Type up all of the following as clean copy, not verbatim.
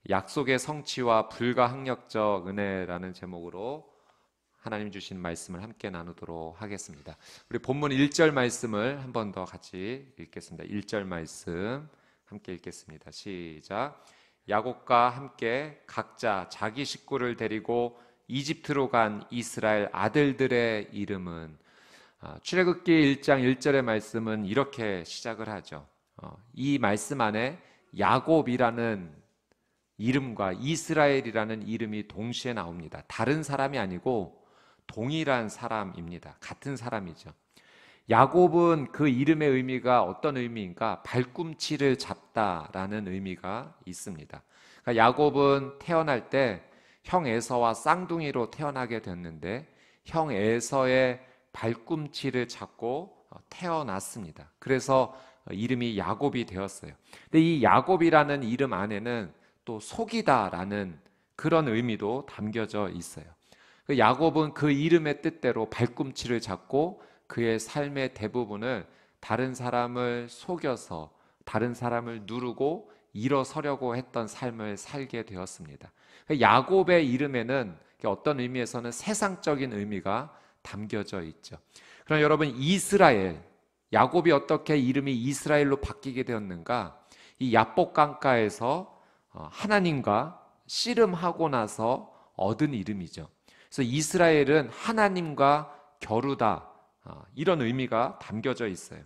약속의 성취와 불가항력적 은혜라는 제목으로 하나님 주신 말씀을 함께 나누도록 하겠습니다. 우리 본문 1절 말씀을 한 번 더 같이 읽겠습니다. 1절 말씀 함께 읽겠습니다. 시작. 야곱과 함께 각자 자기 식구를 데리고 이집트로 간 이스라엘 아들들의 이름은, 출애굽기 1장 1절의 말씀은 이렇게 시작을 하죠. 이 말씀 안에 야곱이라는 이름과 이스라엘이라는 이름이 동시에 나옵니다. 다른 사람이 아니고 동일한 사람입니다. 같은 사람이죠. 야곱은 그 이름의 의미가 어떤 의미인가? 발꿈치를 잡다라는 의미가 있습니다. 그러니까 야곱은 태어날 때 형 에서와 쌍둥이로 태어나게 됐는데 형 에서의 발꿈치를 잡고 태어났습니다. 그래서 이름이 야곱이 되었어요. 근데 이 야곱이라는 이름 안에는 또 속이다라는 그런 의미도 담겨져 있어요. 야곱은 그 이름의 뜻대로 발꿈치를 잡고 그의 삶의 대부분을 다른 사람을 속여서 다른 사람을 누르고 일어서려고 했던 삶을 살게 되었습니다. 야곱의 이름에는 어떤 의미에서는 세상적인 의미가 담겨져 있죠. 그럼 여러분, 이스라엘, 야곱이 어떻게 이름이 이스라엘로 바뀌게 되었는가? 이 야복 강가에서 하나님과 씨름하고 나서 얻은 이름이죠. 그래서 이스라엘은 하나님과 겨루다, 이런 의미가 담겨져 있어요.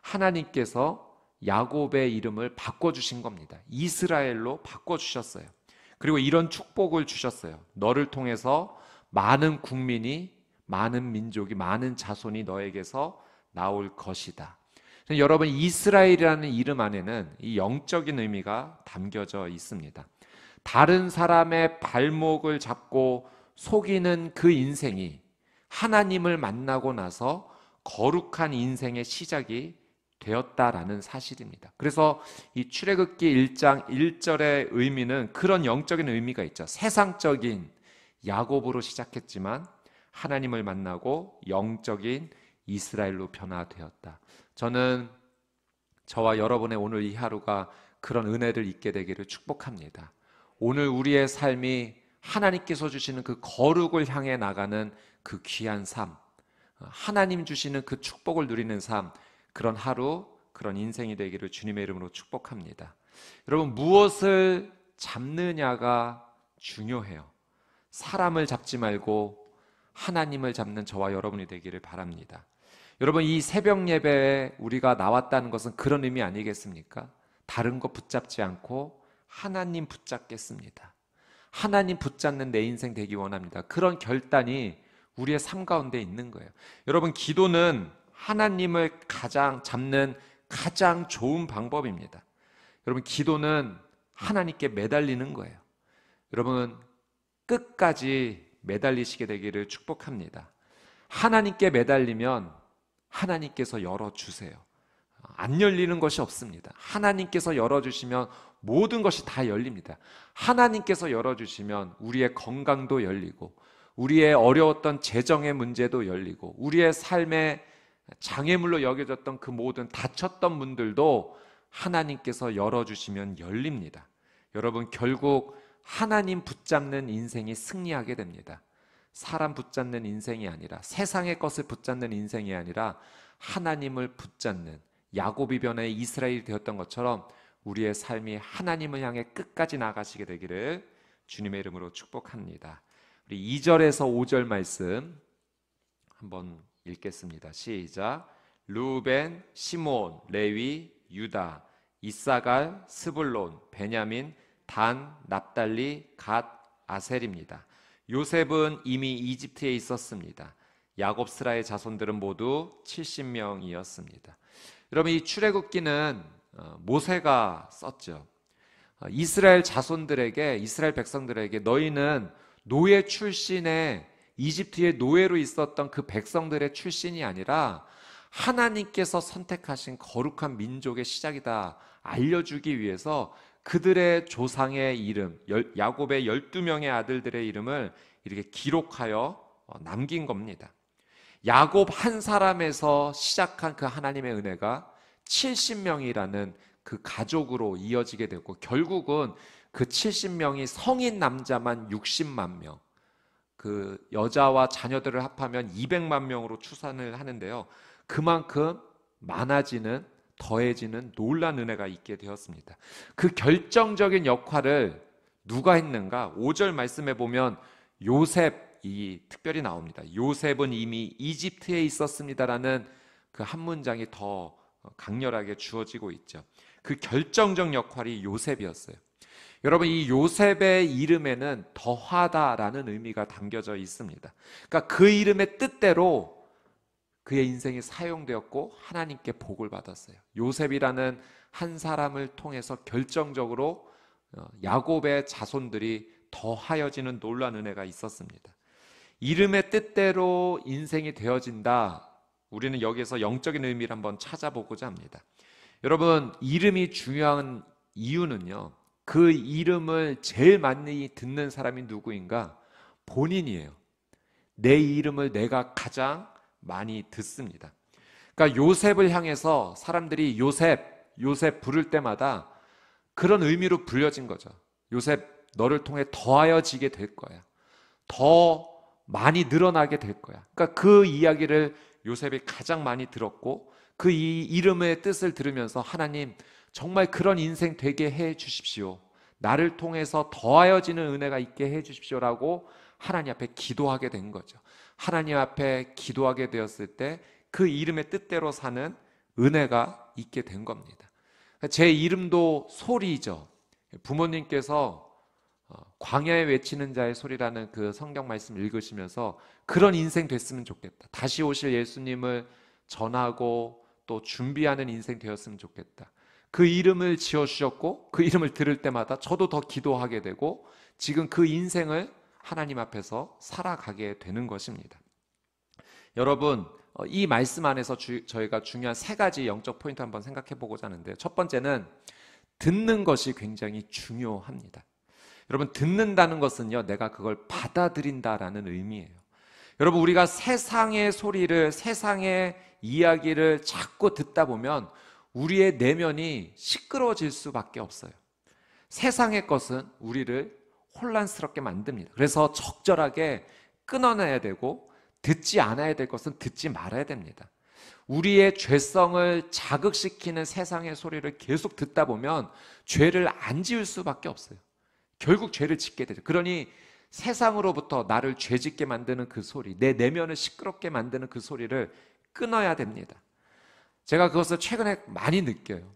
하나님께서 야곱의 이름을 바꿔주신 겁니다. 이스라엘로 바꿔주셨어요. 그리고 이런 축복을 주셨어요. 너를 통해서 많은 국민이, 많은 민족이, 많은 자손이 너에게서 나올 것이다. 여러분, 이스라엘이라는 이름 안에는 이 영적인 의미가 담겨져 있습니다. 다른 사람의 발목을 잡고 속이는 그 인생이 하나님을 만나고 나서 거룩한 인생의 시작이 되었다라는 사실입니다. 그래서 이 출애굽기 1장 1절의 의미는 그런 영적인 의미가 있죠. 세상적인 야곱으로 시작했지만 하나님을 만나고 영적인 이스라엘로 변화되었다. 저는 저와 여러분의 오늘 이 하루가 그런 은혜를 잊게 되기를 축복합니다. 오늘 우리의 삶이 하나님께서 주시는 그 거룩을 향해 나가는 그 귀한 삶, 하나님 주시는 그 축복을 누리는 삶, 그런 하루, 그런 인생이 되기를 주님의 이름으로 축복합니다. 여러분, 무엇을 잡느냐가 중요해요. 사람을 잡지 말고 하나님을 잡는 저와 여러분이 되기를 바랍니다. 여러분, 이 새벽 예배에 우리가 나왔다는 것은 그런 의미 아니겠습니까? 다른 거 붙잡지 않고 하나님 붙잡겠습니다. 하나님 붙잡는 내 인생 되기 원합니다. 그런 결단이 우리의 삶 가운데 있는 거예요. 여러분, 기도는 하나님을 가장 잡는 가장 좋은 방법입니다. 여러분, 기도는 하나님께 매달리는 거예요. 여러분, 끝까지 매달리시게 되기를 축복합니다. 하나님께 매달리면 하나님께서 열어주세요. 안 열리는 것이 없습니다. 하나님께서 열어주시면 모든 것이 다 열립니다. 하나님께서 열어주시면 우리의 건강도 열리고 우리의 어려웠던 재정의 문제도 열리고 우리의 삶의 장애물로 여겨졌던 그 모든 닫혔던 문들도 하나님께서 열어주시면 열립니다. 여러분, 결국 하나님 붙잡는 인생이 승리하게 됩니다. 사람 붙잡는 인생이 아니라, 세상의 것을 붙잡는 인생이 아니라 하나님을 붙잡는, 야곱이 변해 이스라엘이 되었던 것처럼 우리의 삶이 하나님을 향해 끝까지 나가시게 되기를 주님의 이름으로 축복합니다. 우리 2절에서 5절 말씀 한번 읽겠습니다. 시작. 루벤, 시몬, 레위, 유다, 이사갈, 스불론, 베냐민, 단, 납달리, 갓, 아셀입니다. 요셉은 이미 이집트에 있었습니다. 야곱스라의 자손들은 모두 70명이었습니다. 여러분, 이 출애굽기는 모세가 썼죠. 이스라엘 자손들에게, 이스라엘 백성들에게 너희는 노예 출신의, 이집트의 노예로 있었던 그 백성들의 출신이 아니라 하나님께서 선택하신 거룩한 민족의 시작이다 알려주기 위해서 그들의 조상의 이름, 야곱의 12명의 아들들의 이름을 이렇게 기록하여 남긴 겁니다. 야곱 한 사람에서 시작한 그 하나님의 은혜가 70명이라는 그 가족으로 이어지게 되고 결국은 그 70명이 성인 남자만 60만 명, 그 여자와 자녀들을 합하면 200만 명으로 추산을 하는데요. 그만큼 많아지는, 더해지는 놀라운 은혜가 있게 되었습니다. 그 결정적인 역할을 누가 했는가? 5절 말씀에 보면 요셉이 특별히 나옵니다. 요셉은 이미 이집트에 있었습니다라는 그 한 문장이 더 강렬하게 주어지고 있죠. 그 결정적 역할이 요셉이었어요. 여러분, 이 요셉의 이름에는 더하다라는 의미가 담겨져 있습니다. 그러니까 그 이름의 뜻대로 그의 인생이 사용되었고 하나님께 복을 받았어요. 요셉이라는 한 사람을 통해서 결정적으로 야곱의 자손들이 더하여지는 놀라운 은혜가 있었습니다. 이름의 뜻대로 인생이 되어진다. 우리는 여기에서 영적인 의미를 한번 찾아보고자 합니다. 여러분, 이름이 중요한 이유는요, 그 이름을 제일 많이 듣는 사람이 누구인가? 본인이에요. 내 이름을 내가 가장 많이 듣습니다. 그러니까 요셉을 향해서 사람들이 요셉, 요셉 부를 때마다 그런 의미로 불려진 거죠. 요셉, 너를 통해 더하여지게 될 거야. 더 많이 늘어나게 될 거야. 그러니까 그 이야기를 요셉이 가장 많이 들었고, 그 이 이름의 뜻을 들으면서 하나님, 정말 그런 인생 되게 해 주십시오. 나를 통해서 더하여지는 은혜가 있게 해 주십시오라고 하나님 앞에 기도하게 된 거죠. 하나님 앞에 기도하게 되었을 때 그 이름의 뜻대로 사는 은혜가 있게 된 겁니다. 제 이름도 소리죠. 부모님께서 광야에 외치는 자의 소리라는 그 성경 말씀 읽으시면서 그런 인생 됐으면 좋겠다. 다시 오실 예수님을 전하고 또 준비하는 인생 되었으면 좋겠다. 그 이름을 지어주셨고 그 이름을 들을 때마다 저도 더 기도하게 되고 지금 그 인생을 하나님 앞에서 살아가게 되는 것입니다. 여러분, 이 말씀 안에서 저희가 중요한 세 가지 영적 포인트 한번 생각해 보고자 하는데요. 첫 번째는 듣는 것이 굉장히 중요합니다. 여러분, 듣는다는 것은요, 내가 그걸 받아들인다라는 의미예요. 여러분, 우리가 세상의 소리를, 세상의 이야기를 자꾸 듣다 보면 우리의 내면이 시끄러워질 수밖에 없어요. 세상의 것은 우리를 혼란스럽게 만듭니다. 그래서 적절하게 끊어내야 되고, 듣지 않아야 될 것은 듣지 말아야 됩니다. 우리의 죄성을 자극시키는 세상의 소리를 계속 듣다 보면 죄를 안 지을 수밖에 없어요. 결국 죄를 짓게 되죠. 그러니 세상으로부터 나를 죄짓게 만드는 그 소리, 내 내면을 시끄럽게 만드는 그 소리를 끊어야 됩니다. 제가 그것을 최근에 많이 느껴요.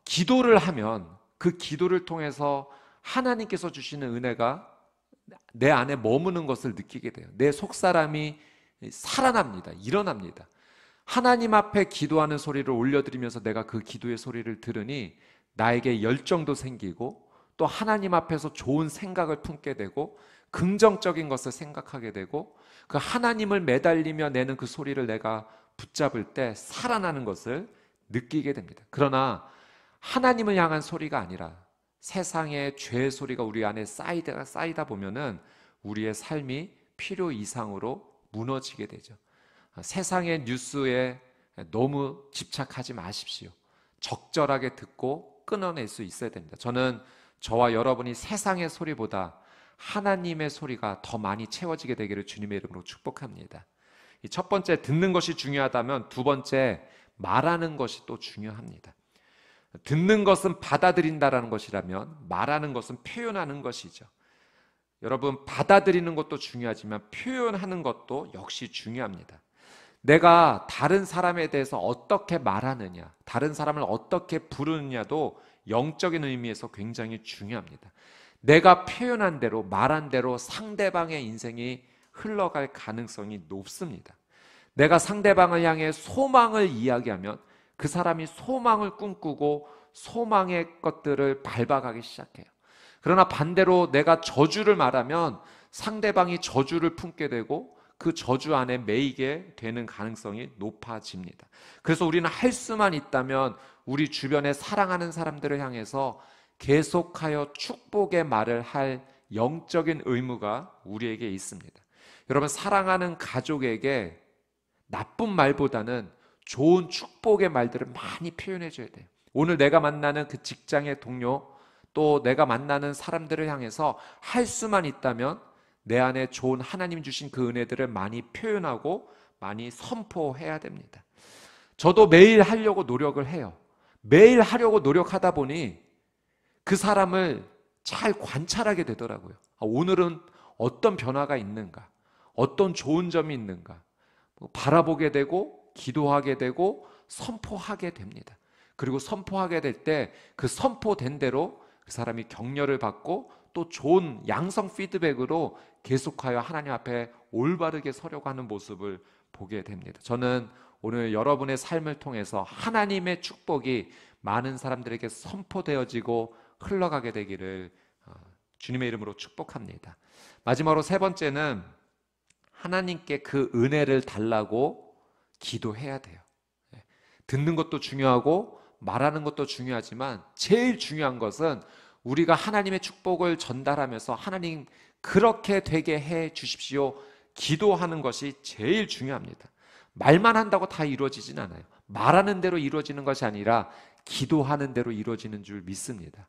기도를 하면 그 기도를 통해서 하나님께서 주시는 은혜가 내 안에 머무는 것을 느끼게 돼요. 내 속사람이 살아납니다. 일어납니다. 하나님 앞에 기도하는 소리를 올려드리면서 내가 그 기도의 소리를 들으니 나에게 열정도 생기고 또 하나님 앞에서 좋은 생각을 품게 되고 긍정적인 것을 생각하게 되고 그 하나님을 매달리며 내는 그 소리를 내가 붙잡을 때 살아나는 것을 느끼게 됩니다. 그러나 하나님을 향한 소리가 아니라 세상의 죄의 소리가 우리 안에 쌓이다 보면은 우리의 삶이 필요 이상으로 무너지게 되죠. 세상의 뉴스에 너무 집착하지 마십시오. 적절하게 듣고 끊어낼 수 있어야 됩니다. 저는 저와 여러분이 세상의 소리보다 하나님의 소리가 더 많이 채워지게 되기를 주님의 이름으로 축복합니다. 이 첫 번째, 듣는 것이 중요하다면 두 번째, 말하는 것이 또 중요합니다. 듣는 것은 받아들인다라는 것이라면 말하는 것은 표현하는 것이죠. 여러분, 받아들이는 것도 중요하지만 표현하는 것도 역시 중요합니다. 내가 다른 사람에 대해서 어떻게 말하느냐, 다른 사람을 어떻게 부르느냐도 영적인 의미에서 굉장히 중요합니다. 내가 표현한 대로, 말한 대로 상대방의 인생이 흘러갈 가능성이 높습니다. 내가 상대방을 향해 소망을 이야기하면 그 사람이 소망을 꿈꾸고 소망의 것들을 밟아가기 시작해요. 그러나 반대로 내가 저주를 말하면 상대방이 저주를 품게 되고 그 저주 안에 매이게 되는 가능성이 높아집니다. 그래서 우리는 할 수만 있다면 우리 주변에 사랑하는 사람들을 향해서 계속하여 축복의 말을 할 영적인 의무가 우리에게 있습니다. 여러분, 사랑하는 가족에게 나쁜 말보다는 좋은 축복의 말들을 많이 표현해 줘야 돼요. 오늘 내가 만나는 그 직장의 동료, 또 내가 만나는 사람들을 향해서 할 수만 있다면 내 안에 좋은 하나님 주신 그 은혜들을 많이 표현하고 많이 선포해야 됩니다. 저도 매일 하려고 노력을 해요. 매일 하려고 노력하다 보니 그 사람을 잘 관찰하게 되더라고요. 오늘은 어떤 변화가 있는가? 어떤 좋은 점이 있는가? 바라보게 되고 기도하게 되고 선포하게 됩니다. 그리고 선포하게 될 때 그 선포된 대로 그 사람이 격려를 받고 또 좋은 양성 피드백으로 계속하여 하나님 앞에 올바르게 서려고 하는 모습을 보게 됩니다. 저는 오늘 여러분의 삶을 통해서 하나님의 축복이 많은 사람들에게 선포되어지고 흘러가게 되기를 주님의 이름으로 축복합니다. 마지막으로 세 번째는 하나님께 그 은혜를 달라고 기도해야 돼요. 듣는 것도 중요하고 말하는 것도 중요하지만 제일 중요한 것은 우리가 하나님의 축복을 전달하면서 하나님 그렇게 되게 해 주십시오 기도하는 것이 제일 중요합니다. 말만 한다고 다 이루어지진 않아요. 말하는 대로 이루어지는 것이 아니라 기도하는 대로 이루어지는 줄 믿습니다.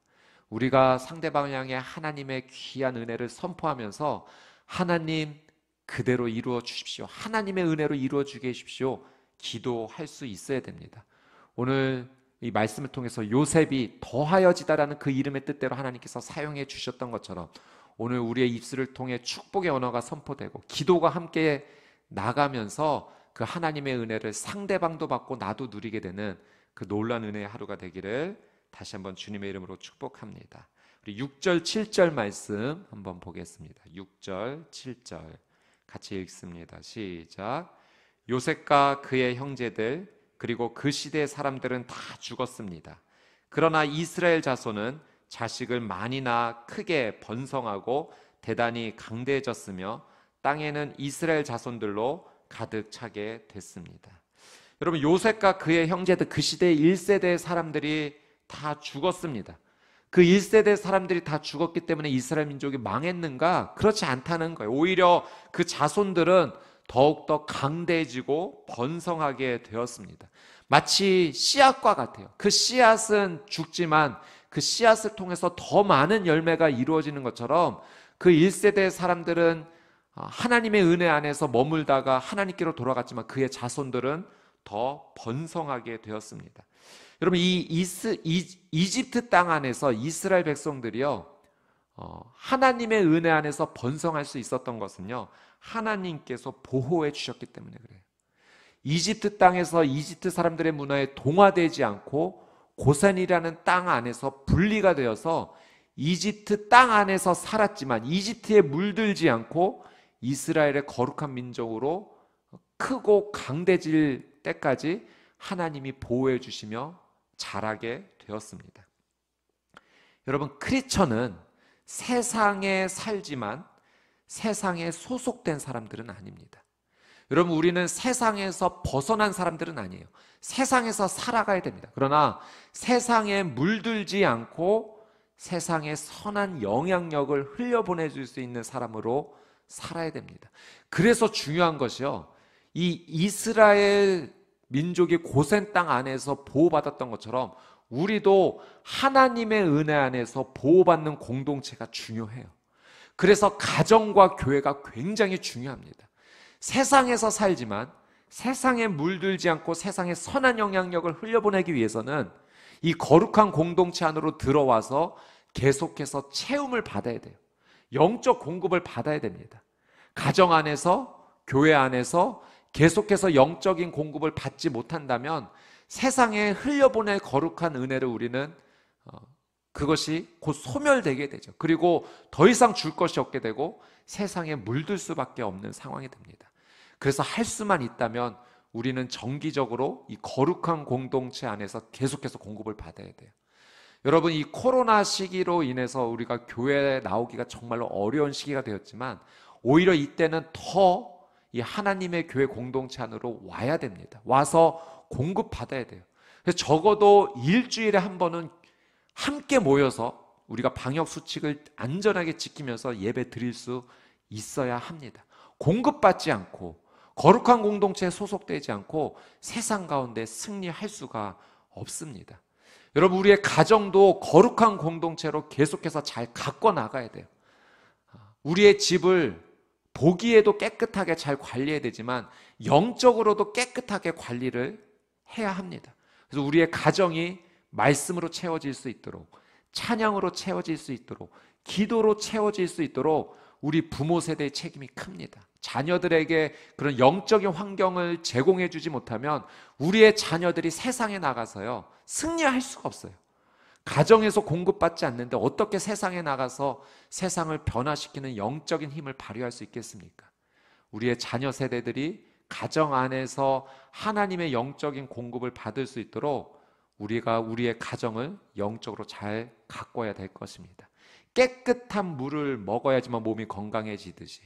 우리가 상대방을 향해 하나님의 귀한 은혜를 선포하면서 하나님 그대로 이루어 주십시오, 하나님의 은혜로 이루어 주게 해주십시오 기도할 수 있어야 됩니다. 오늘 이 말씀을 통해서 요셉이 더하여지다라는 그 이름의 뜻대로 하나님께서 사용해 주셨던 것처럼 오늘 우리의 입술을 통해 축복의 언어가 선포되고 기도가 함께 나가면서 그 하나님의 은혜를 상대방도 받고 나도 누리게 되는 그 놀라운 은혜의 하루가 되기를 다시 한번 주님의 이름으로 축복합니다. 우리 6절 7절 말씀 한번 보겠습니다. 6절 7절 같이 읽습니다. 시작. 요셉과 그의 형제들 그리고 그 시대의 사람들은 다 죽었습니다. 그러나 이스라엘 자손은 자식을 많이 낳아 크게 번성하고 대단히 강대해졌으며 땅에는 이스라엘 자손들로 가득 차게 됐습니다. 여러분, 요셉과 그의 형제들 그 시대의 1세대의 사람들이 다 죽었습니다. 그 1세대 사람들이 다 죽었기 때문에 이스라엘 민족이 망했는가? 그렇지 않다는 거예요. 오히려 그 자손들은 더욱더 강대해지고 번성하게 되었습니다. 마치 씨앗과 같아요. 그 씨앗은 죽지만 그 씨앗을 통해서 더 많은 열매가 이루어지는 것처럼 그 1세대 사람들은 하나님의 은혜 안에서 머물다가 하나님께로 돌아갔지만 그의 자손들은 더 번성하게 되었습니다. 여러분, 이집트 땅 안에서 이스라엘 백성들이요, 하나님의 은혜 안에서 번성할 수 있었던 것은요, 하나님께서 보호해 주셨기 때문에 그래요. 이집트 땅에서 이집트 사람들의 문화에 동화되지 않고 고센이라는 땅 안에서 분리가 되어서 이집트 땅 안에서 살았지만 이집트에 물들지 않고 이스라엘의 거룩한 민족으로 크고 강대질 때까지 하나님이 보호해 주시며 자라게 되었습니다. 여러분, 크리스천은 세상에 살지만 세상에 소속된 사람들은 아닙니다. 여러분, 우리는 세상에서 벗어난 사람들은 아니에요. 세상에서 살아가야 됩니다. 그러나 세상에 물들지 않고 세상에 선한 영향력을 흘려보내줄 수 있는 사람으로 살아야 됩니다. 그래서 중요한 것이요, 이 이스라엘 민족이 고센 땅 안에서 보호받았던 것처럼 우리도 하나님의 은혜 안에서 보호받는 공동체가 중요해요. 그래서 가정과 교회가 굉장히 중요합니다. 세상에서 살지만 세상에 물들지 않고 세상에 선한 영향력을 흘려보내기 위해서는 이 거룩한 공동체 안으로 들어와서 계속해서 채움을 받아야 돼요. 영적 공급을 받아야 됩니다. 가정 안에서, 교회 안에서 계속해서 영적인 공급을 받지 못한다면 세상에 흘려보낼 거룩한 은혜를 우리는 그것이 곧 소멸되게 되죠. 그리고 더 이상 줄 것이 없게 되고 세상에 물들 수밖에 없는 상황이 됩니다. 그래서 할 수만 있다면 우리는 정기적으로 이 거룩한 공동체 안에서 계속해서 공급을 받아야 돼요. 여러분, 이 코로나 시기로 인해서 우리가 교회에 나오기가 정말로 어려운 시기가 되었지만 오히려 이때는 더 이 하나님의 교회 공동체 안으로 와야 됩니다. 와서 공급받아야 돼요. 그래서 적어도 일주일에 한 번은 함께 모여서 우리가 방역수칙을 안전하게 지키면서 예배 드릴 수 있어야 합니다. 공급받지 않고 거룩한 공동체에 소속되지 않고 세상 가운데 승리할 수가 없습니다. 여러분, 우리의 가정도 거룩한 공동체로 계속해서 잘 가꿔 나가야 돼요. 우리의 집을 보기에도 깨끗하게 잘 관리해야 되지만 영적으로도 깨끗하게 관리를 해야 합니다. 그래서 우리의 가정이 말씀으로 채워질 수 있도록, 찬양으로 채워질 수 있도록, 기도로 채워질 수 있도록 우리 부모 세대의 책임이 큽니다. 자녀들에게 그런 영적인 환경을 제공해 주지 못하면 우리의 자녀들이 세상에 나가서요, 승리할 수가 없어요. 가정에서 공급받지 않는데 어떻게 세상에 나가서 세상을 변화시키는 영적인 힘을 발휘할 수 있겠습니까? 우리의 자녀 세대들이 가정 안에서 하나님의 영적인 공급을 받을 수 있도록 우리가 우리의 가정을 영적으로 잘 가꿔야 될 것입니다. 깨끗한 물을 먹어야지만 몸이 건강해지듯이,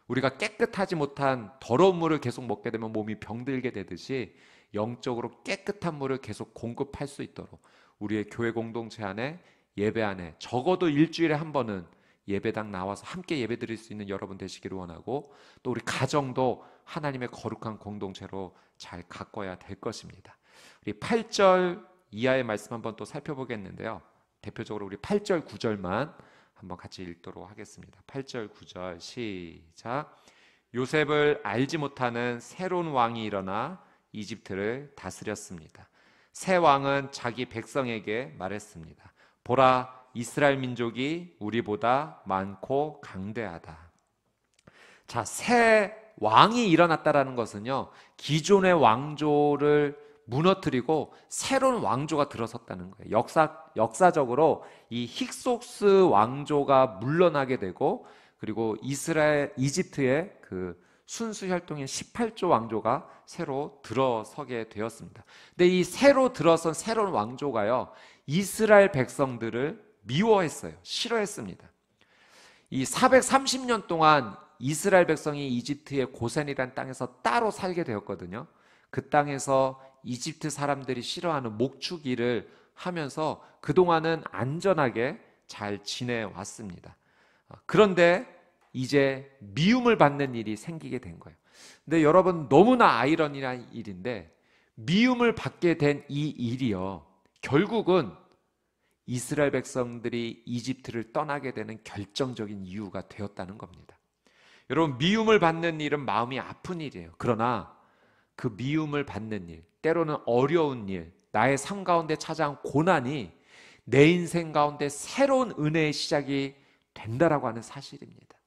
우리가 깨끗하지 못한 더러운 물을 계속 먹게 되면 몸이 병들게 되듯이 영적으로 깨끗한 물을 계속 공급할 수 있도록 우리의 교회 공동체 안에, 예배 안에 적어도 일주일에 한 번은 예배당 나와서 함께 예배드릴 수 있는 여러분 되시기를 원하고, 또 우리 가정도 하나님의 거룩한 공동체로 잘 가꿔야 될 것입니다. 우리 8절 이하의 말씀 한번 또 살펴보겠는데요, 대표적으로 우리 8절 9절만 한번 같이 읽도록 하겠습니다. 8절 9절 시작. 요셉을 알지 못하는 새로운 왕이 일어나 이집트를 다스렸습니다. 새 왕은 자기 백성에게 말했습니다. 보라, 이스라엘 민족이 우리보다 많고 강대하다. 자, 새 왕이 일어났다라는 것은요, 기존의 왕조를 무너뜨리고 새로운 왕조가 들어섰다는 거예요. 역사적으로 이 힉소스 왕조가 물러나게 되고, 그리고 이집트의 그 순수 혈통인 18조 왕조가 새로 들어서게 되었습니다. 근데 이 새로 들어선 새로운 왕조가요, 이스라엘 백성들을 미워했어요. 싫어했습니다. 이 430년 동안 이스라엘 백성이 이집트의 고센이라는 땅에서 따로 살게 되었거든요. 그 땅에서 이집트 사람들이 싫어하는 목축일을 하면서 그동안은 안전하게 잘 지내왔습니다. 그런데 이제 미움을 받는 일이 생기게 된 거예요. 근데 여러분, 너무나 아이러니한 일인데, 미움을 받게 된 이 일이요, 결국은 이스라엘 백성들이 이집트를 떠나게 되는 결정적인 이유가 되었다는 겁니다. 여러분, 미움을 받는 일은 마음이 아픈 일이에요. 그러나 그 미움을 받는 일, 때로는 어려운 일, 나의 삶 가운데 찾아온 고난이 내 인생 가운데 새로운 은혜의 시작이 된다라고 하는 사실입니다.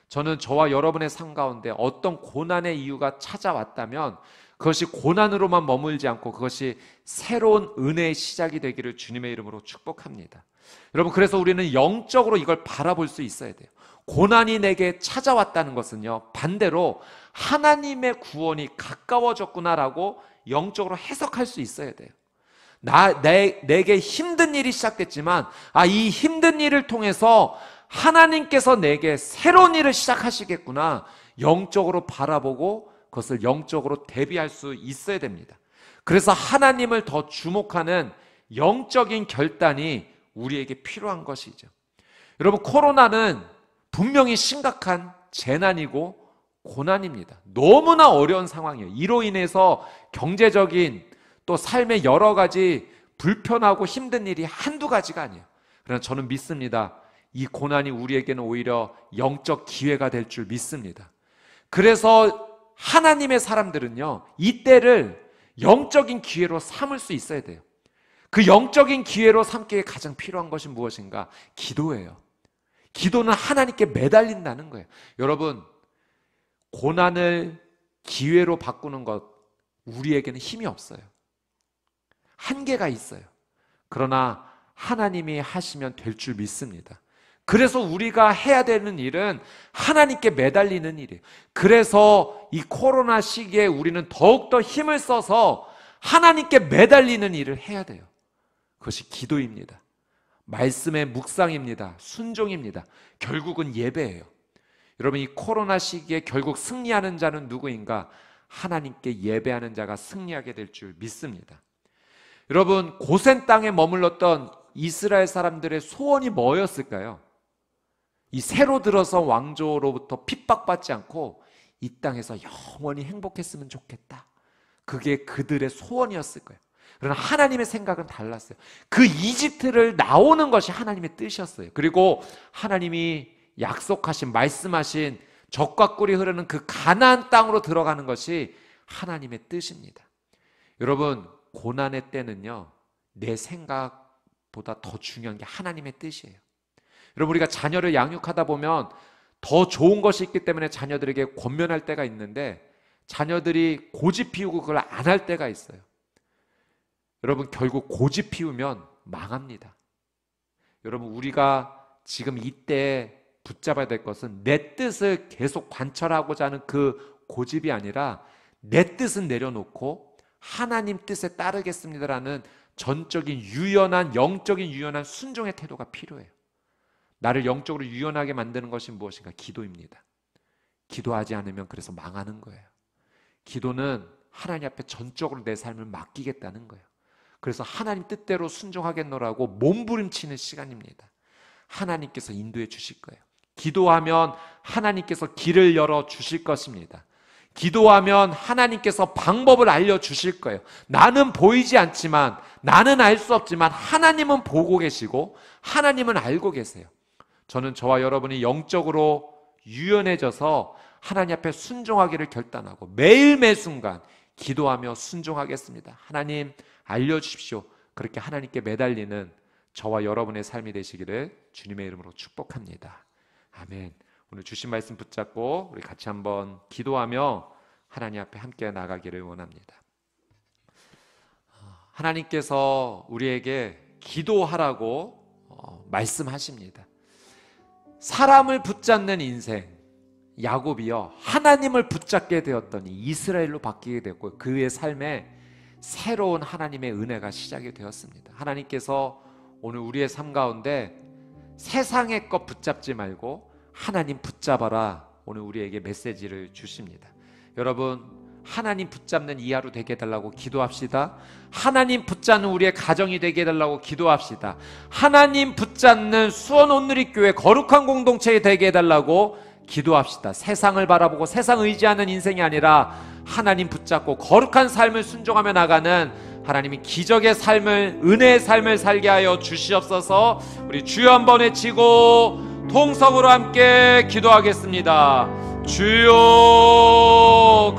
저는 저와 여러분의 삶 가운데 어떤 고난의 이유가 찾아왔다면 그것이 고난으로만 머물지 않고 그것이 새로운 은혜의 시작이 되기를 주님의 이름으로 축복합니다. 여러분, 그래서 우리는 영적으로 이걸 바라볼 수 있어야 돼요. 고난이 내게 찾아왔다는 것은요, 반대로 하나님의 구원이 가까워졌구나라고 영적으로 해석할 수 있어야 돼요. 내게 힘든 일이 시작됐지만, 이 힘든 일을 통해서 하나님께서 내게 새로운 일을 시작하시겠구나, 영적으로 바라보고 그것을 영적으로 대비할 수 있어야 됩니다. 그래서 하나님을 더 주목하는 영적인 결단이 우리에게 필요한 것이죠. 여러분, 코로나는 분명히 심각한 재난이고 고난입니다. 너무나 어려운 상황이에요. 이로 인해서 경제적인 또 삶의 여러 가지 불편하고 힘든 일이 한두 가지가 아니에요. 그러나 저는 믿습니다. 이 고난이 우리에게는 오히려 영적 기회가 될 줄 믿습니다. 그래서 하나님의 사람들은요, 이때를 영적인 기회로 삼을 수 있어야 돼요. 그 영적인 기회로 삼기에 가장 필요한 것이 무엇인가? 기도예요. 기도는 하나님께 매달린다는 거예요. 여러분, 고난을 기회로 바꾸는 것, 우리에게는 힘이 없어요. 한계가 있어요. 그러나 하나님이 하시면 될 줄 믿습니다. 그래서 우리가 해야 되는 일은 하나님께 매달리는 일이에요. 그래서 이 코로나 시기에 우리는 더욱더 힘을 써서 하나님께 매달리는 일을 해야 돼요. 그것이 기도입니다. 말씀의 묵상입니다. 순종입니다. 결국은 예배예요. 여러분, 이 코로나 시기에 결국 승리하는 자는 누구인가? 하나님께 예배하는 자가 승리하게 될 줄 믿습니다. 여러분, 고센 땅에 머물렀던 이스라엘 사람들의 소원이 뭐였을까요? 이 새로 들어선 왕조로부터 핍박받지 않고 이 땅에서 영원히 행복했으면 좋겠다. 그게 그들의 소원이었을 거예요. 그러나 하나님의 생각은 달랐어요. 그 이집트를 나오는 것이 하나님의 뜻이었어요. 그리고 하나님이 약속하신, 말씀하신 젖과 꿀이 흐르는 그 가나안 땅으로 들어가는 것이 하나님의 뜻입니다. 여러분, 고난의 때는요, 내 생각보다 더 중요한 게 하나님의 뜻이에요. 여러분, 우리가 자녀를 양육하다 보면 더 좋은 것이 있기 때문에 자녀들에게 권면할 때가 있는데, 자녀들이 고집 피우고 그걸 안 할 때가 있어요. 여러분, 결국 고집 피우면 망합니다. 여러분, 우리가 지금 이때 붙잡아야 될 것은 내 뜻을 계속 관철하고자 하는 그 고집이 아니라 내 뜻은 내려놓고 하나님 뜻에 따르겠습니다라는 전적인 유연한, 영적인 유연한 순종의 태도가 필요해요. 나를 영적으로 유연하게 만드는 것이 무엇인가? 기도입니다. 기도하지 않으면 그래서 망하는 거예요. 기도는 하나님 앞에 전적으로 내 삶을 맡기겠다는 거예요. 그래서 하나님 뜻대로 순종하겠노라고 몸부림치는 시간입니다. 하나님께서 인도해 주실 거예요. 기도하면 하나님께서 길을 열어 주실 것입니다. 기도하면 하나님께서 방법을 알려주실 거예요. 나는 보이지 않지만, 나는 알 수 없지만 하나님은 보고 계시고 하나님은 알고 계세요. 저는 저와 여러분이 영적으로 유연해져서 하나님 앞에 순종하기를 결단하고 매일 매 순간 기도하며 순종하겠습니다. 하나님 알려주십시오. 그렇게 하나님께 매달리는 저와 여러분의 삶이 되시기를 주님의 이름으로 축복합니다. 아멘. 오늘 주신 말씀 붙잡고 우리 같이 한번 기도하며 하나님 앞에 함께 나가기를 원합니다. 하나님께서 우리에게 기도하라고 말씀하십니다. 사람을 붙잡는 인생, 야곱이요, 하나님을 붙잡게 되었더니 이스라엘로 바뀌게 되었고 그의 삶에 새로운 하나님의 은혜가 시작이 되었습니다. 하나님께서 오늘 우리의 삶 가운데 세상의 것 붙잡지 말고 하나님 붙잡아라, 오늘 우리에게 메시지를 주십니다. 여러분, 하나님 붙잡는 이 하루 되게 해달라고 기도합시다. 하나님 붙잡는 우리의 가정이 되게 해달라고 기도합시다. 하나님 붙잡는 수원 온누리교회 거룩한 공동체에 되게 해달라고 기도합시다. 세상을 바라보고 세상 의지하는 인생이 아니라 하나님 붙잡고 거룩한 삶을 순종하며 나가는 하나님이 기적의 삶을, 은혜의 삶을 살게 하여 주시옵소서. 우리 주여 한번 외치고 통성으로 함께 기도하겠습니다. 주여,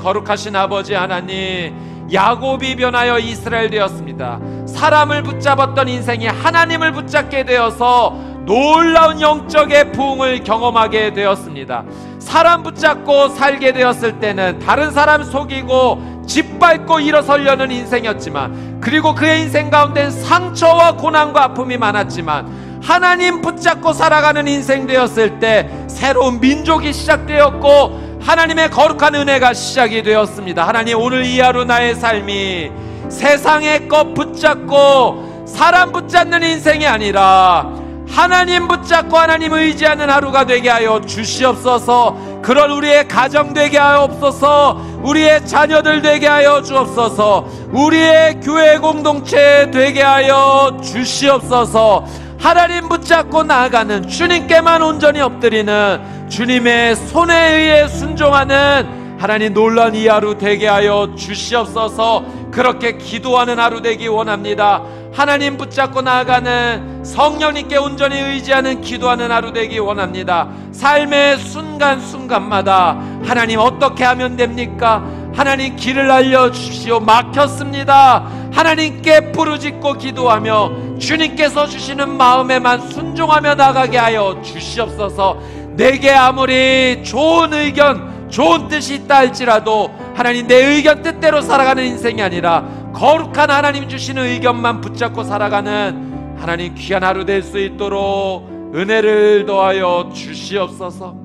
거룩하신 아버지 하나님, 야곱이 변하여 이스라엘 되었습니다. 사람을 붙잡았던 인생이 하나님을 붙잡게 되어서 놀라운 영적의 부흥을 경험하게 되었습니다. 사람 붙잡고 살게 되었을 때는 다른 사람 속이고 짓밟고 일어서려는 인생이었지만, 그리고 그의 인생 가운데는 상처와 고난과 아픔이 많았지만 하나님 붙잡고 살아가는 인생 되었을 때 새로운 민족이 시작되었고 하나님의 거룩한 은혜가 시작이 되었습니다. 하나님, 오늘 이 하루 나의 삶이 세상의 것 붙잡고 사람 붙잡는 인생이 아니라 하나님 붙잡고 하나님 의지하는 하루가 되게 하여 주시옵소서. 그런 우리의 가정 되게 하옵소서. 우리의 자녀들 되게 하여 주옵소서. 우리의 교회 공동체 되게 하여 주시옵소서. 하나님 붙잡고 나아가는, 주님께만 온전히 엎드리는 주님의 손에 의해 순종하는 하나님 놀라운 이 하루 되게 하여 주시옵소서. 그렇게 기도하는 하루 되기 원합니다. 하나님 붙잡고 나아가는, 성령님께 온전히 의지하는 기도하는 하루 되기 원합니다. 삶의 순간순간마다 하나님 어떻게 하면 됩니까? 하나님 길을 알려주십시오. 막혔습니다. 하나님께 부르짖고 기도하며 주님께서 주시는 마음에만 순종하며 나가게 하여 주시옵소서. 내게 아무리 좋은 의견, 좋은 뜻이 있다 할지라도 하나님, 내 의견 뜻대로 살아가는 인생이 아니라 거룩한 하나님 주시는 의견만 붙잡고 살아가는 하나님 귀한 하루 될 수 있도록 은혜를 더하여 주시옵소서.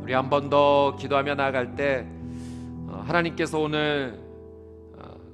우리 한 번 더 기도하며 나아갈 때 하나님께서 오늘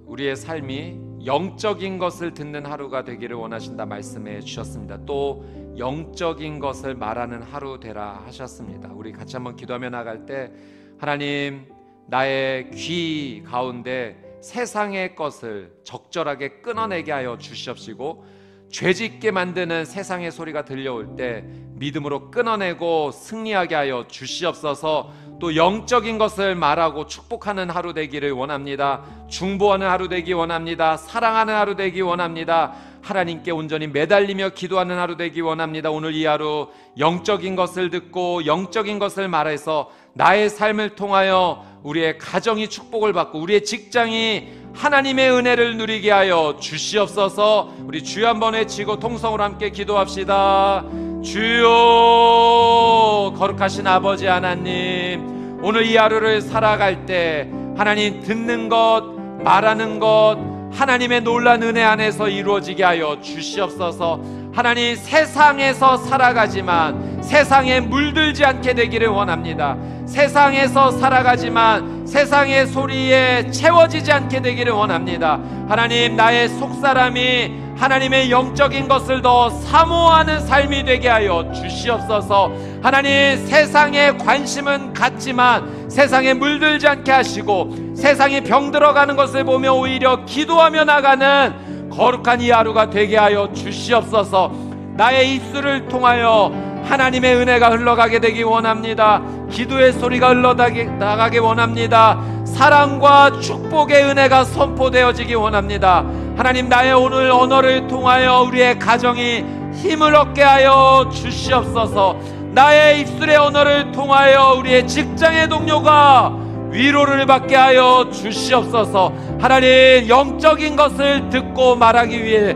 우리의 삶이 영적인 것을 듣는 하루가 되기를 원하신다 말씀해 주셨습니다. 또 영적인 것을 말하는 하루 되라 하셨습니다. 우리 같이 한번 기도하며 나갈 때, 하나님, 나의 귀 가운데 세상의 것을 적절하게 끊어내게 하여 주시옵시고 죄짓게 만드는 세상의 소리가 들려올 때 믿음으로 끊어내고 승리하게 하여 주시옵소서. 또 영적인 것을 말하고 축복하는 하루 되기를 원합니다. 중보하는 하루 되기 원합니다. 사랑하는 하루 되기 원합니다. 하나님께 온전히 매달리며 기도하는 하루 되기 원합니다. 오늘 이 하루 영적인 것을 듣고 영적인 것을 말해서 나의 삶을 통하여 우리의 가정이 축복을 받고 우리의 직장이 하나님의 은혜를 누리게 하여 주시옵소서. 우리 주여 한번 외치고 통성으로 함께 기도합시다. 주여, 거룩하신 아버지 하나님, 오늘 이 하루를 살아갈 때 하나님 듣는 것, 말하는 것 하나님의 놀라운 은혜 안에서 이루어지게 하여 주시옵소서. 하나님, 세상에서 살아가지만 세상에 물들지 않게 되기를 원합니다. 세상에서 살아가지만 세상의 소리에 채워지지 않게 되기를 원합니다. 하나님, 나의 속사람이 하나님의 영적인 것을 더 사모하는 삶이 되게 하여 주시옵소서. 하나님, 세상에 관심은 갖지만 세상에 물들지 않게 하시고 세상에 병들어가는 것을 보며 오히려 기도하며 나가는 거룩한 이 하루가 되게 하여 주시옵소서. 나의 입술을 통하여 하나님의 은혜가 흘러가게 되기 원합니다. 기도의 소리가 흘러나가게 원합니다. 사랑과 축복의 은혜가 선포되어지기 원합니다. 하나님, 나의 오늘 언어를 통하여 우리의 가정이 힘을 얻게 하여 주시옵소서. 나의 입술의 언어를 통하여 우리의 직장의 동료가 위로를 받게 하여 주시옵소서. 하나님, 영적인 것을 듣고 말하기 위해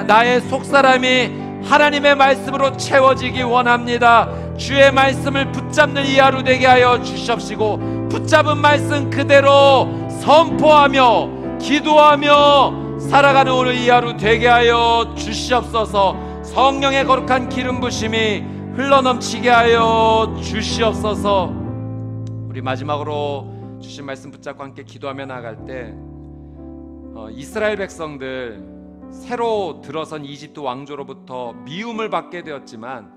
나의 속사람이 하나님의 말씀으로 채워지기 원합니다. 주의 말씀을 붙잡는 이 하루 되게 하여 주시옵시고 붙잡은 말씀 그대로 선포하며 기도하며 살아가는 오늘 이 하루 되게 하여 주시옵소서. 성령의 거룩한 기름 부심이 흘러넘치게 하여 주시옵소서. 우리 마지막으로 주신 말씀 붙잡고 함께 기도하며 나갈 때 이스라엘 백성들 새로 들어선 이집트 왕조로부터 미움을 받게 되었지만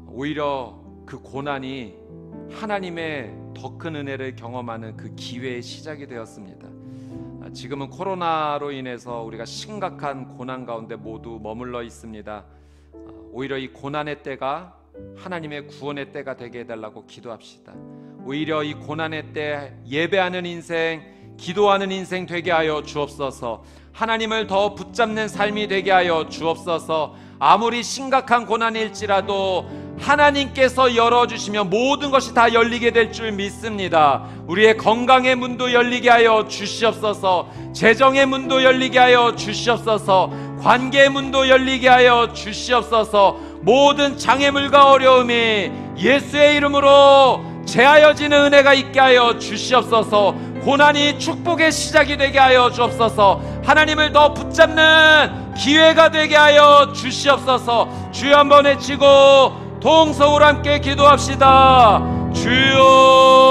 오히려 그 고난이 하나님의 더 큰 은혜를 경험하는 그 기회의 시작이 되었습니다. 지금은 코로나로 인해서 우리가 심각한 고난 가운데 모두 머물러 있습니다. 오히려 이 고난의 때가 하나님의 구원의 때가 되게 해달라고 기도합시다. 오히려 이 고난의 때 예배하는 인생, 기도하는 인생 되게 하여 주옵소서. 하나님을 더 붙잡는 삶이 되게 하여 주옵소서. 아무리 심각한 고난일지라도 하나님께서 열어주시면 모든 것이 다 열리게 될 줄 믿습니다. 우리의 건강의 문도 열리게 하여 주시옵소서. 재정의 문도 열리게 하여 주시옵소서. 관계의 문도 열리게 하여 주시옵소서. 모든 장애물과 어려움이 예수의 이름으로 제하여지는 은혜가 있게 하여 주시옵소서. 고난이 축복의 시작이 되게 하여 주옵소서. 하나님을 더 붙잡는 기회가 되게 하여 주시옵소서. 주여 한번 외치고 동성으로 함께 기도합시다.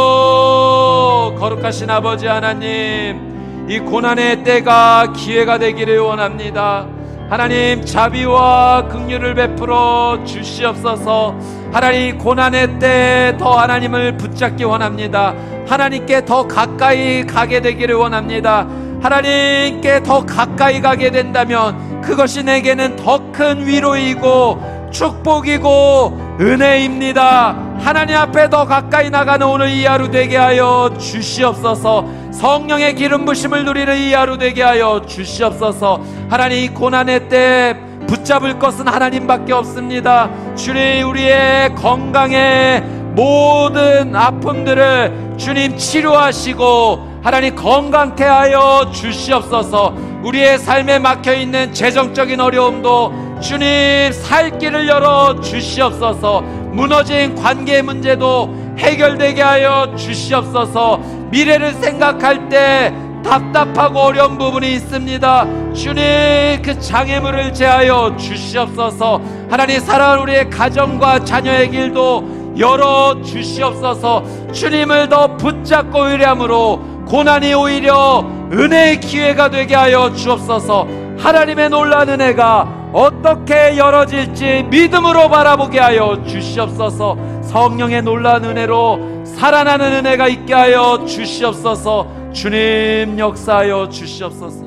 주여, 거룩하신 아버지 하나님, 이 고난의 때가 기회가 되기를 원합니다. 하나님, 자비와 긍휼을 베풀어 주시옵소서. 하나님, 고난의 때 더 하나님을 붙잡기 원합니다. 하나님께 더 가까이 가게 되기를 원합니다. 하나님께 더 가까이 가게 된다면 그것이 내게는 더 큰 위로이고 축복이고 은혜입니다. 하나님 앞에 더 가까이 나가는 오늘 이 하루 되게 하여 주시옵소서. 성령의 기름 부심을 누리는 이 하루 되게 하여 주시옵소서. 하나님, 이 고난의 때 붙잡을 것은 하나님밖에 없습니다. 주님, 우리의 건강의 모든 아픔들을 주님 치료하시고 하나님 건강케 하여 주시옵소서. 우리의 삶에 막혀있는 재정적인 어려움도 주님 살 길을 열어 주시옵소서. 무너진 관계 문제도 해결되게 하여 주시옵소서. 미래를 생각할 때 답답하고 어려운 부분이 있습니다. 주님, 그 장애물을 제하여 주시옵소서. 하나님, 사랑하는 우리의 가정과 자녀의 길도 열어 주시옵소서. 주님을 더 붙잡고 의뢰함으로 고난이 오히려 은혜의 기회가 되게 하여 주옵소서. 하나님의 놀라운 은혜가 어떻게 열어질지 믿음으로 바라보게 하여 주시옵소서. 성령의 놀라운 은혜로 살아나는 은혜가 있게 하여 주시옵소서. 주님, 역사하여 주시옵소서.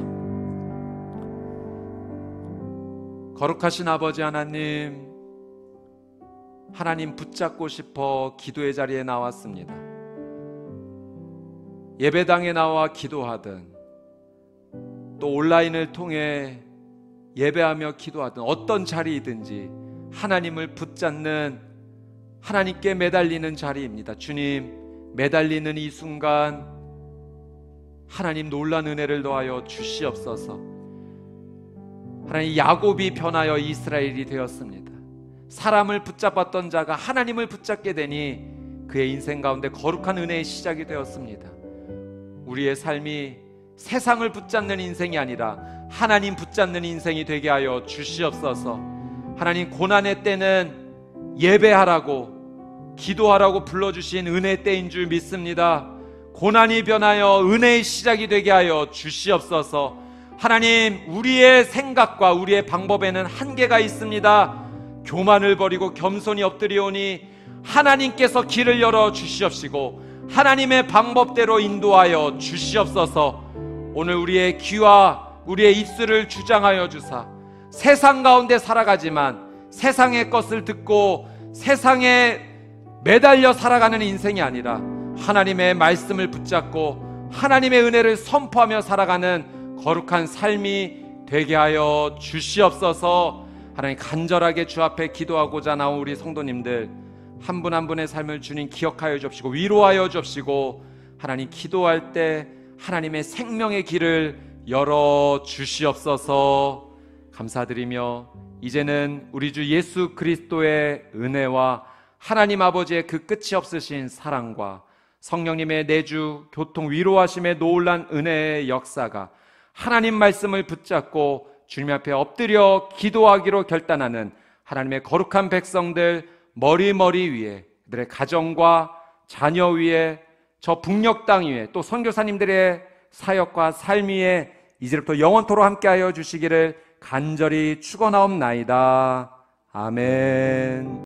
거룩하신 아버지 하나님, 하나님 붙잡고 싶어 기도의 자리에 나왔습니다. 예배당에 나와 기도하든 또 온라인을 통해 예배하며 기도하든 어떤 자리이든지 하나님을 붙잡는, 하나님께 매달리는 자리입니다. 주님, 매달리는 이 순간 하나님 놀란 은혜를 더하여 주시옵소서. 하나님, 야곱이 변하여 이스라엘이 되었습니다. 사람을 붙잡았던 자가 하나님을 붙잡게 되니 그의 인생 가운데 거룩한 은혜의 시작이 되었습니다. 우리의 삶이 세상을 붙잡는 인생이 아니라 하나님 붙잡는 인생이 되게 하여 주시옵소서. 하나님, 고난의 때는 예배하라고 기도하라고 불러주신 은혜의 때인 줄 믿습니다. 고난이 변하여 은혜의 시작이 되게 하여 주시옵소서. 하나님, 우리의 생각과 우리의 방법에는 한계가 있습니다. 교만을 버리고 겸손히 엎드리오니 하나님께서 길을 열어 주시옵시고 하나님의 방법대로 인도하여 주시옵소서. 오늘 우리의 귀와 우리의 입술을 주장하여 주사 세상 가운데 살아가지만 세상의 것을 듣고 세상에 매달려 살아가는 인생이 아니라 하나님의 말씀을 붙잡고 하나님의 은혜를 선포하며 살아가는 거룩한 삶이 되게 하여 주시옵소서. 하나님, 간절하게 주 앞에 기도하고자 나온 우리 성도님들 한 분 한 분의 삶을 주님 기억하여 주옵시고 위로하여 주옵시고 하나님, 기도할 때 하나님의 생명의 길을 열어 주시옵소서. 감사드리며 이제는 우리 주 예수 그리스도의 은혜와 하나님 아버지의 그 끝이 없으신 사랑과 성령님의 내주 교통 위로하심의 놀란 은혜의 역사가 하나님 말씀을 붙잡고 주님 앞에 엎드려 기도하기로 결단하는 하나님의 거룩한 백성들 머리 위에, 그들의 가정과 자녀 위에, 저 북녘 땅 위에, 또 선교사님들의 사역과 삶 위에 이제부터 영원토록 함께하여 주시기를 간절히 축원하옵나이다. 아멘.